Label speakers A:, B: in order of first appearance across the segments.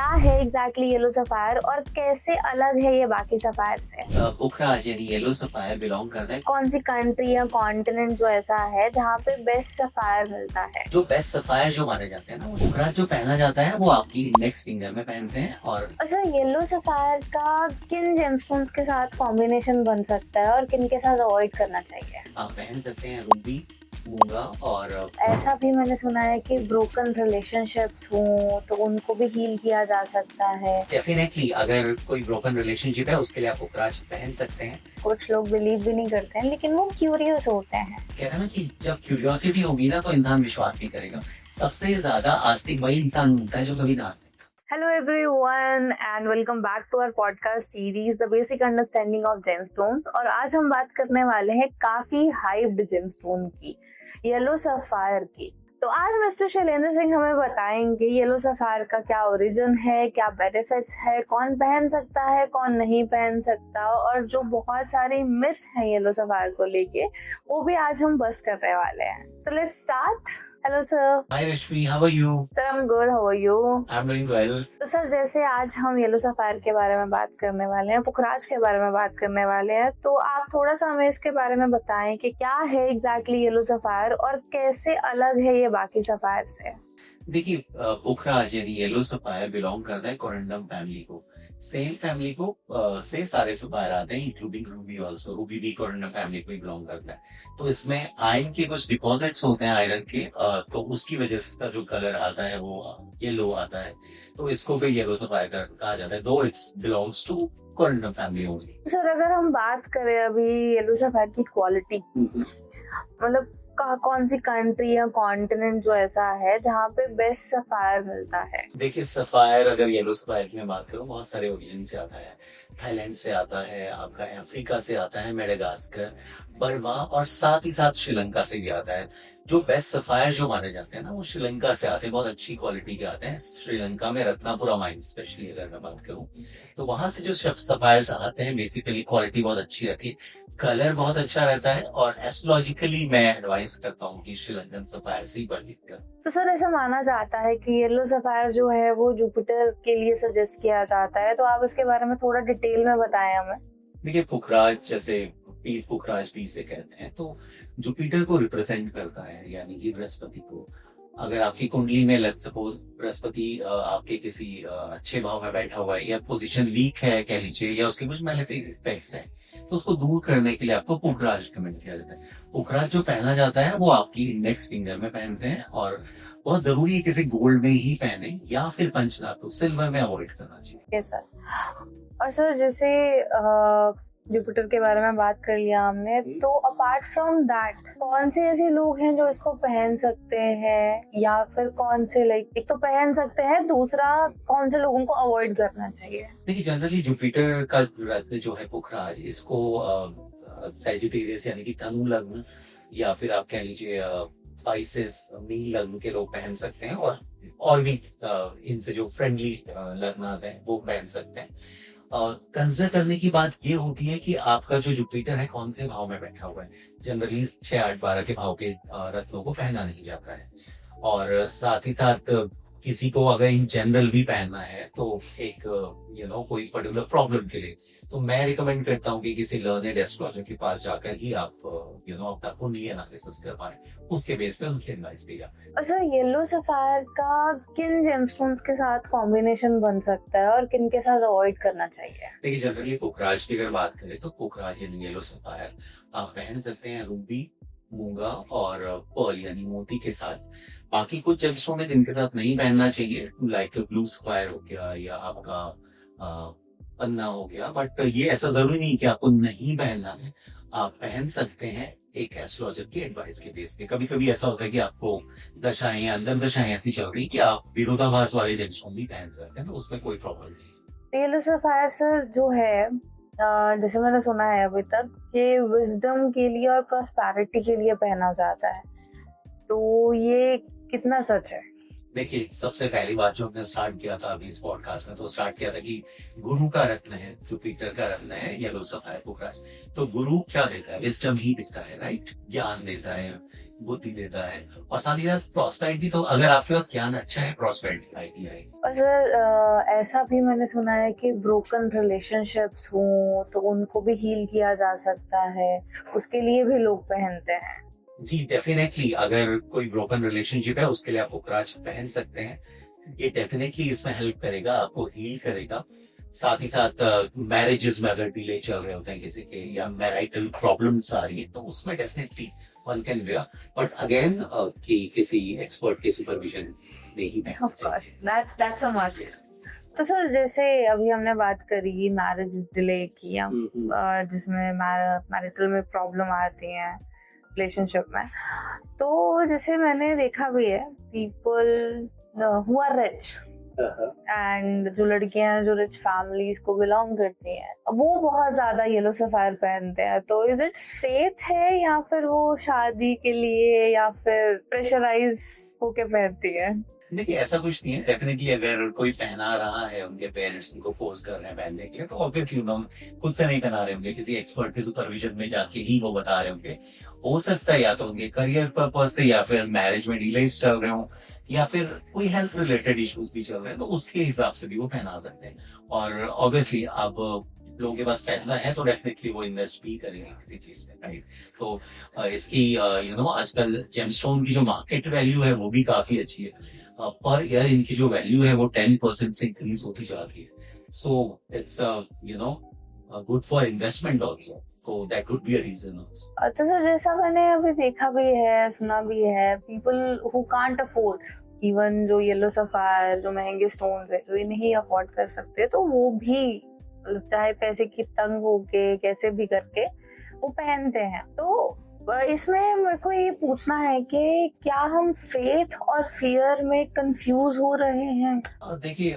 A: क्या है exactly yellow sapphire और कैसे अलग है ये बाकी सफायर से?
B: पुखराज यानी येलो सफायर बिलोंग करता है।
A: कौन सी कंट्री या कॉन्टिनेंट जो ऐसा है जहाँ पे बेस्ट सफायर मिलता है?
B: जो बेस्ट सफायर जो माने जाते हैं ना, वो पुखराज जो पहना जाता है वो आपकी इंडेक्स फिंगर में पहनते हैं। और
A: अच्छा, येलो सफायर का किन जेमस्टोन्स के साथ कॉम्बिनेशन बन सकता है और किन के साथ अवॉइड करना चाहिए?
B: आप पहन सकते हैं रूबी, मूंगा और
A: ऐसा भी मैंने सुना है कि ब्रोकन रिलेशनशिप्स हों तो उनको भी हील किया जा सकता है।
B: डेफिनेटली अगर कोई ब्रोकन रिलेशनशिप है उसके लिए आप पुखराज पहन सकते हैं।
A: कुछ लोग बिलीव भी नहीं करते हैं लेकिन वो क्यूरियस होते हैं।
B: कहते हैं ना कि जब क्यूरियोसिटी होगी ना तो इंसान विश्वास भी करेगा। सबसे ज्यादा आस्तिक वही इंसान होता है जो कभी नास्तिक।
A: Hello everyone and welcome back to our podcast series The Basic Understanding of Gemstones। और आज हम बात करने वाले हैं काफी हाइप्ड जेमस्टोन की, येलो सफायर की। तो आज मिस्टर शैलेंद्र सिंह हमें बताएंगे येलो सफायर का क्या ओरिजिन है, क्या बेनिफिट्स है, कौन पहन सकता है, कौन नहीं पहन सकता, और जो बहुत सारे मिथ हैं येलो सफायर को लेके वो भी आज हम बस्ट करने वाले हैं। तो let's start. Hello sir.
B: Hi Rashmi, how are you?
A: Sir I am good, how are you?
B: I am doing well.
A: तो सर जैसे आज हम येलो सफायर के बारे में बात करने वाले हैं, पुखराज के बारे में बात करने वाले हैं, तो आप थोड़ा सा हमें इसके बारे में बताएं कि क्या है एग्जैक्टली येलो सफायर और कैसे अलग है ये बाकी सफायर से?
B: देखिए, पुखराज यानी येलो सफायर बिलोंग करता है कोरंडम फैमिली को। सेम फैमिली को से सारे सफायर आते हैं, इंक्लूडिंग रूबी ऑल्सो। रूबी भी कोरंडम फैमिली को ही बिलोंग करता है। तो इसमें आयरन के कुछ डिपॉजिट्स होते हैं आयरन के, तो उसकी वजह से इसका जो कलर आता है वो येलो आता है। तो इसको फिर येलो सफायर कहा जाता है, दो it's belongs to corundum family only.
A: Sir अगर हम बात करें अभी येलो सफायर की क्वालिटी, मतलब कौन सी कंट्री या कॉन्टिनेंट जो ऐसा है जहाँ पे बेस्ट सफायर मिलता है?
B: देखिए, सफायर अगर येलो सफायर की मैं बात करूँ, बहुत सारे ओरिजिन से आता है। थाईलैंड से आता है, आपका अफ्रीका से आता है, मेडागास्कर, बर्मा और साथ ही साथ श्रीलंका से भी आता है। जो बेस्ट सफायर जो माने जाते हैं ना, वो श्रीलंका से आते हैं, बहुत अच्छी क्वालिटी के आते हैं। श्रीलंका में रत्नापुरा माइन स्पेशली अगर मैं बात करूँ, तो वहां से जो सफायर्स आते हैं बेसिकली क्वालिटी बहुत अच्छी रहती है, कलर बहुत अच्छा रहता है। और एस्ट्रोलॉजिकली मैं एडवाइस करता हूँ कि श्रीलंकन सफायर से ही परचेज कर।
A: तो सर ऐसा माना जाता है कि येलो सफायर जो है वो जुपिटर के लिए सजेस्ट किया जाता है, तो आप इसके बारे में थोड़ा डिटेल में बताएं हमें।
B: देखिए, पुखराज जैसे पीर पुखराज भी इसे कहते हैं, तो जुपिटर को रिप्रेजेंट करता है, यानी कि बृहस्पति को। अगर आपकी कुंडली में लेट्स सपोज बृहस्पति आपके किसी अच्छे भाव में बैठा हुआ है या पोजीशन वीक है कह लीजिए, या उसके कुछ मैलेफिक इफेक्ट्स हैं, तो उसको दूर करने के लिए आपको पुखराज रिकमेंड किया जाता है। पुखराज जो पहना जाता है वो आपकी इंडेक्स फिंगर में पहनते हैं, और बहुत जरूरी है किसी गोल्ड में ही पहने या फिर पंचधातु सिल्वर में अवॉइड करना चाहिए।
A: Yes sir. और सर जैसे जुपिटर के बारे में बात कर लिया हमने, तो अपार्ट फ्रॉम दैट कौन से ऐसे लोग हैं जो इसको पहन सकते हैं, या फिर कौन से एक तो पहन सकते हैं, दूसरा कौन से लोगों को अवॉइड करना चाहिए?
B: देखिए, जनरली जुपिटर का रत्न जो है पुखराज, इसको सैजिटेरियस यानी कि धनु लग्न, या फिर आप कह लीजिए पाइसेस मीन लग्न के लोग पहन सकते हैं, और भी इनसे जो फ्रेंडली लग्न हैं वो पहन सकते हैं। कंसिडर करने की बात ये होती है कि आपका जो जुपिटर है कौन से भाव में बैठा हुआ है। जनरली 6, 8, 12 के भाव के रत्नों को पहना नहीं जाता है। और साथ ही साथ किसी को अगर इन जनरल भी पहनना है तो एक कोई पर्टिकुलर प्रॉब्लम के लिए, तो मैं रिकमेंड करता हूँ कि किसी लर्नेड एस्ट्रोलॉजर के पास जाकर ही आप अपना कुंडली एनालिसिस कर पाए, उसके बेस पे उनकी एडवाइस भी आप।
A: अच्छा, येलो सफायर का किन जेमस्टोन्स के साथ कॉम्बिनेशन बन सकता है और किन के साथ अवॉइड करना चाहिए?
B: देखिए, जनरली पुखराज की अगर बात करें तो पुखराज यानी येलो सफायर आप पहन सकते हैं रूबी, मूंगा और पर्ल यानी मोती के साथ। बाकी कुछ जेमस्टोन है जिनके साथ नहीं पहनना चाहिए, लाइक ब्लू स्क्वायर हो गया या आपका पन्ना हो गया, बट ये ऐसा जरूरी नहीं कि आपको नहीं पहनना है, आप पहन सकते हैं एक एस्ट्रोलॉजर की एडवाइस के बेस पे। कभी कभी ऐसा होता है कि आपको दशाएं या अंदर दशाएं ऐसी चल रही कि आप विरोधाभास वाले जेमस्टोन भी पहन सकते हैं, तो उसमें कोई प्रॉब्लम नहीं।
A: येलो सफायर सर जो है, जैसे मैंने सुना है अभी तक कि विजडम के लिए और प्रॉस्पेरिटी के लिए पहना जाता है, तो ये कितना सच है?
B: देखिए, सबसे पहली बात जो हमने स्टार्ट किया था अभी इस पॉडकास्ट में, तो स्टार्ट किया था कि गुरु का रत्न है, जुपिटर का रत्न है येलो सफायर पुखराज। तो गुरु क्या देता है? विजडम ही देता है, राइट? ज्ञान देता है, बुद्धि देता है, और साथ ही साथ प्रॉस्पेरिटी, तो अगर आपके पास ज्ञान अच्छा है प्रॉस्पेरिटी आएगी आएगी।
A: और सर ऐसा भी मैंने सुना है कि ब्रोकन रिलेशनशिप्स हों तो उनको भी हील किया जा सकता है, उसके लिए भी लोग पहनते हैं।
B: जी डेफिनेटली, अगर कोई ब्रोकन रिलेशनशिप है उसके लिए आप पुखराज पहन सकते हैं। ये डेफिनेटली इसमें हेल्प करेगा, आपको हील करेगा। साथ ही साथ मैरिजेस में अगर डिले चल रहे होते हैं किसी के, या मैरिटल प्रॉब्लम्स आ रही है, तो उसमें definitely one can wear, but again कि किसी एक्सपर्ट के सुपरविजन में ही पहनना
A: of course, that's a must. तो सर जैसे अभी हमने बात करी मैरिज डिले की, या जिसमें मैरिटल में प्रॉब्लम आती है रिलेशनशिप में, तो जैसे मैंने देखा भी है people who are rich and जो लड़कियां जो रिच फैमिलीज को बिलोंग करती हैं, वो बहुत ज्यादा येलो सफायर पहनते हैं। तो इज इट फेथ है, या फिर वो शादी के लिए, या फिर प्रेशराइज होके पहनती है?
B: देखिए ऐसा कुछ नहीं है, डेफिनेटली अगर कोई पहना रहा है, उनके पेरेंट्स उनको फोर्स कर रहे हैं पहनने के लिए, तो ऑब्वियसली खुद से नहीं पहना रहे होंगे, किसी एक्सपर्ट के सुपरविजन में जाके ही वो बता रहे होंगे। हो सकता है या तो उनके करियर पर्पज से, या फिर मैरिज में डिलेज चल रहे हो, या फिर कोई हेल्थ रिलेटेड इश्यूज भी चल रहे हैं, तो उसके हिसाब से भी वो पहना सकते हैं। और ऑब्वियसली अब लोगों के पास पैसा है तो डेफिनेटली वो इन्वेस्ट भी करेंगे किसी चीज में, राइट। तो इसकी आजकल जेमस्टोन की जो मार्केट वैल्यू है वो भी काफी अच्छी है। पर ईयर इनकी जो वैल्यू है वो 10% से इंक्रीज होती जा रही है। So it's good for investment also, so that could be a reason also.
A: तो सर जैसा मैंने अभी देखा भी है, सुना भी है, people who can't afford even जो येलो सफायर, जो महंगे स्टोन्स है, जो ये नहीं अफोर्ड कर सकते, तो वो भी चाहे पैसे की तंग होके कैसे भी करके वो पहनते हैं। तो इसमें मेरे को ये पूछना है कि क्या हम फेथ और फियर में कंफ्यूज हो रहे हैं?
B: देखिए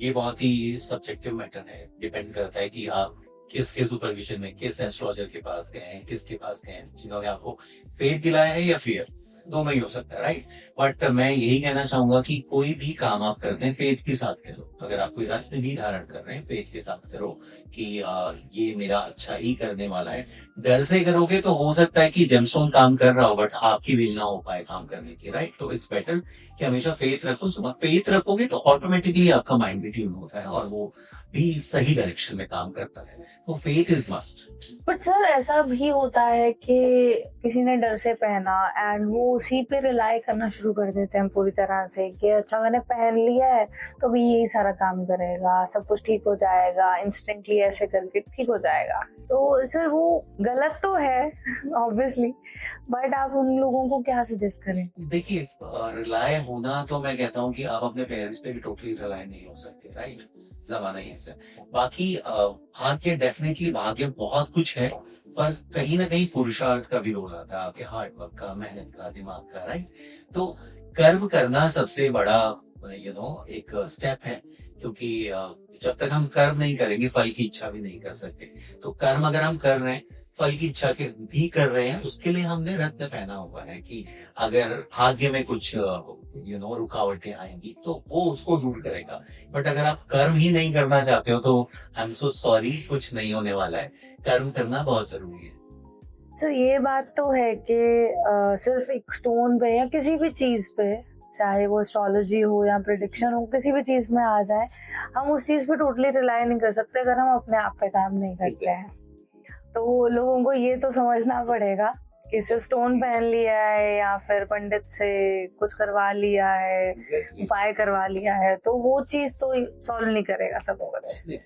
B: ये बहुत ही सब्जेक्टिव मैटर है, डिपेंड करता है कि आप किसके सुपरविजन में, किस एस्ट्रोलॉजर के पास गए हैं, किसके पास गए हैं जिन्होंने आपको फेथ दिलाया है, या फियर, दोनों ही हो सकता है, राइट। बट मैं यही कहना चाहूंगा कि कोई भी काम आप करते हैं फेथ के साथ करो। अगर आप कोई रत्न भी धारण कर रहे हैं, फेथ के साथ करो कि ये मेरा अच्छा ही करने वाला है। डर से करोगे तो हो सकता है कि जेमस्टोन काम कर रहा हो बट आपकी विल ना हो पाए काम करने की, राइट। तो इट्स बेटर कि हमेशा फेथ रखो। फेथ रखोगे तो ऑटोमेटिकली आपका माइंड भी ट्यून होता है और वो भी सही डायरेक्शन में काम करता है। तो faith is must.
A: But sir ऐसा भी होता है कि किसी ने डर से पहना एंड वो उसी पे रिलाई करना शुरू कर देते हैं पूरी तरह से कि अच्छा मैंने पहन लिया है तो भी यही सारा काम करेगा, सब कुछ ठीक हो जाएगा, इंस्टेंटली ऐसे करके ठीक हो जाएगा। तो सर वो गलत तो है ऑब्वियसली, बट आप उन लोगों को क्या सजेस्ट करें?
B: देखिए रिलाय होना, तो मैं कहता हूँ कि आप अपने पेरेंट्स पे भी टोटली रिलाय नहीं हो सकते, राइट। जमाना ही ऐसा। बाकी भाग्य, डेफिनेटली भाग्य बहुत कुछ है, पर कहीं ना कहीं पुरुषार्थ का भी रोल आता है, आपके हार्ड वर्क का, मेहनत का, दिमाग का, राइट। तो कर्म करना सबसे बड़ा एक स्टेप है, क्योंकि जब तक हम कर्म नहीं करेंगे फल की इच्छा भी नहीं कर सकते। तो कर्म अगर हम कर रहे हैं, फल की इच्छा के भी कर रहे हैं, उसके लिए हमने रत्न पहना हुआ है कि अगर भाग्य में कुछ रुकावटें आएंगी तो वो उसको दूर करेगा। बट अगर आप कर्म ही नहीं करना चाहते हो तो आई एम सो सॉरी, कुछ नहीं होने वाला है। कर्म करना बहुत जरूरी है।
A: तो ये बात तो है कि सिर्फ एक स्टोन पे या किसी भी चीज पे, चाहे वो एस्ट्रोलॉजी हो या प्रेडिक्शन हो, किसी भी चीज में आ जाए, हम उस चीज पे टोटली रिलाई नहीं कर सकते अगर हम अपने आप पे काम नहीं करते हैं। तो लोगों को ये तो समझना पड़ेगा कि सिर्फ स्टोन पहन लिया है या फिर पंडित से कुछ करवा लिया है, उपाय करवा लिया है, तो वो चीज तो सॉल्व नहीं करेगा सब कुछ।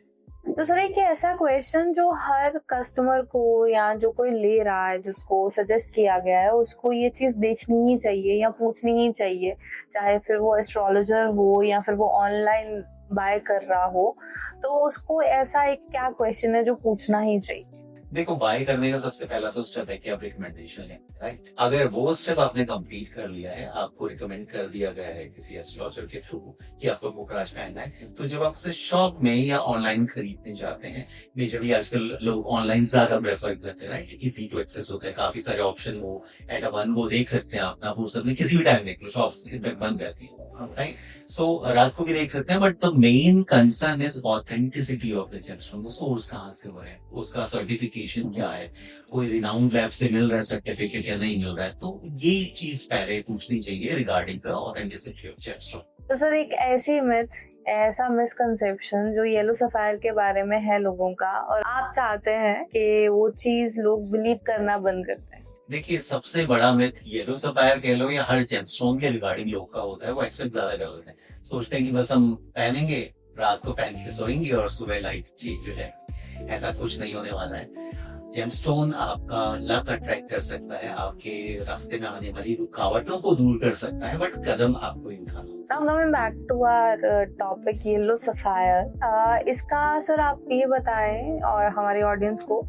A: तो सर एक ऐसा क्वेश्चन जो हर कस्टमर को या जो कोई ले रहा है, जिसको सजेस्ट किया गया है, उसको ये चीज देखनी ही चाहिए या पूछनी ही चाहिए, चाहे फिर वो एस्ट्रोलॉजर हो या फिर वो ऑनलाइन बाय कर रहा हो, तो उसको ऐसा एक क्या क्वेश्चन है जो पूछना ही चाहिए?
B: देखो, बाय करने का सबसे पहला तो स्टेप है कि आप रिकमेंडेशन लें, राइट। अगर वो स्टेप आपने कंप्लीट कर लिया है, आपको रिकमेंड कर दिया गया है किसी एस्ट्रोलॉजर के थ्रू कि आपको पुखराज पहनना है, तो जब आप उसे शॉप में या ऑनलाइन खरीदने जाते हैं, मेजरली आजकल लोग ऑनलाइन ज्यादा प्रेफर करते हैं, राइट। इजी टू एक्सेस होता है, काफी सारे ऑप्शन हो, एट अ वन वो देख सकते हैं अपना फुर्सत में, किसी भी टाइम देख लो, शॉप्स बंद रहती है, राइट। सो रात को भी देख सकते हैं। But the main concern is authenticity of the gemstone. वो सोर्स कहाँ से हो रहे हैं, उसका सर्टिफिकेट सर्टिफिकेशन क्या है, कोई रिनाउंड लैब से मिल रहा है सर्टिफिकेट या नहीं मिल रहा है, तो ये चीज पहले पूछनी चाहिए regarding the authenticity of gemstone.
A: तो सर एक ऐसी मिथ, ऐसा मिसकंसेप्शन जो येलो सफायर के बारे में है लोगों का, और आप चाहते हैं कि वो चीज लोग बिलीव करना बंद कर दें।
B: देखिए, सबसे बड़ा मिथ येलो सफायर कह लो या हर जेमस्टोन के रिगार्डिंग लोग का होता है, वो एक्सपेक्ट ज्यादा करते हैं। सोचते हैं कि बस हम पहनेंगे, रात को पहन के सोएंगे और सुबह लाइफ चेंज हो जाएगी। ऐसा कुछ नहीं होने वाला है। जेमस्टोन आपका लक अट्रैक्ट कर सकता है, आपके रास्ते में आने वाली रुकावटों को दूर कर सकता है, बट कदम आपको ही उठाना।
A: Now coming back to our topic yellow sapphire, इसका सर आप ये बताएं और हमारी ऑडियंस को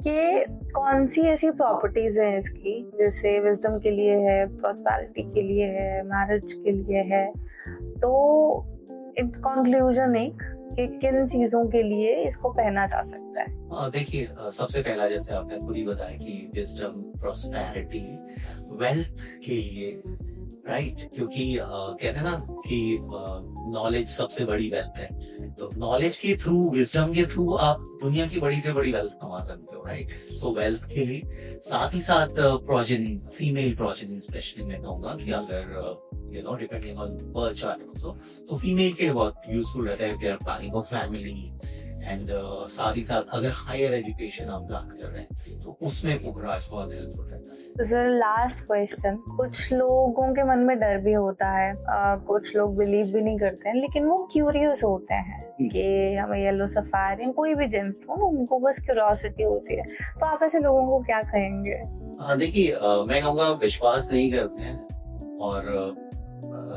A: कि कौन सी ऐसी प्रॉपर्टीज हैं इसकी, जैसे विजडम के लिए है, प्रॉस्पेरिटी के लिए है, मैरिज के लिए है, तो इन कंक्लूजन एक कि किन चीजों के लिए इसको पहना जा सकता है।
B: देखिए, सबसे पहला जैसे आपने खुद ही बताया कि विजडम, प्रॉस्पेरिटी, वेल्थ के लिए, राइट, क्योंकि कहते हैं ना कि नॉलेज सबसे बड़ी वेल्थ है। तो नॉलेज के थ्रू, विजडम के थ्रू आप दुनिया की बड़ी से बड़ी वेल्थ कमा सकते हो, राइट। सो वेल्थ के लिए, साथ ही साथ प्रोजेनी, फीमेल प्रोजेनी स्पेशली मैं कहूंगा कि अगर depending on birth chart also, तो फीमेल के लिए बहुत यूजफुल रहता है, they are planning for family. And साथ ही साथ अगर हायर एजुकेशन आप प्लान कर रहे हैं तो उसमें पुखराज बहुत हेल्पफुल रहता है।
A: तो सर लास्ट क्वेश्चन, कुछ लोगों के मन में डर भी होता है, कुछ लोग बिलीव भी नहीं करते हैं, लेकिन वो क्यूरियस होते हैं कि हमें येलो सफायर या कोई भी जेमस्टोन, उनको बस क्यूरियोसिटी होती है, तो आप ऐसे लोगों को क्या कहेंगे?
B: देखिए, मैं कहूँगा विश्वास नहीं करते हैं, और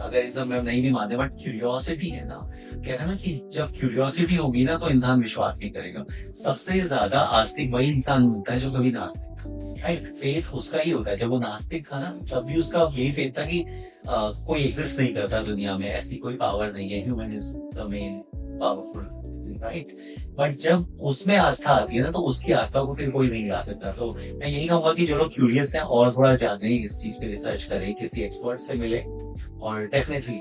B: अगर इन सब में नहीं भी मानते, बट क्यूरियोसिटी है ना, कहते हैं ना कि जब क्यूरियोसिटी होगी ना तो इंसान विश्वास नहीं करेगा। सबसे ज्यादा आस्तिक वही इंसान होता है जो कभी नास्तिक था, राइट। फेथ उसका ही होता है, जब वो नास्तिक था ना तब भी उसका यही फेथ था कि कोई एग्जिस्ट नहीं करता दुनिया में, ऐसी कोई पावर नहीं है, human is the main powerful, right. But जब उसमें आस्था आती है ना तो उसकी आस्था को फिर कोई नहीं ला सकता। तो मैं यही कहूंगा कि जो लोग क्यूरियस हैं और थोड़ा जाने, इस चीज पे रिसर्च करें, किसी एक्सपर्ट से मिले, और डेफिनेटली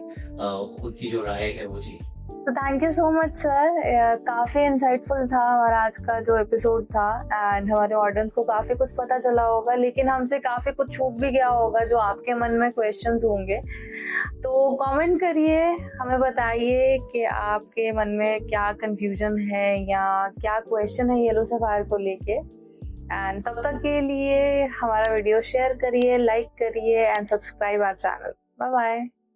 B: खुद की जो राय है वो जी।
A: तो thank you so much sir, काफी इंसाइटफुल था हमारा आज का जो एपिसोड था, एंड हमारे ऑडियंस को काफी कुछ पता चला होगा, लेकिन हमसे काफी कुछ छूट भी गया होगा जो आपके मन में क्वेश्चंस होंगे। तो कमेंट करिए, हमें बताइए कि आपके मन में क्या कंफ्यूजन है या क्या क्वेश्चन है येलो सफायर को लेके। एंड तब तक के लिए हमारा वीडियो शेयर करिए, लाइक करिए and subscribe our channel. Bye bye.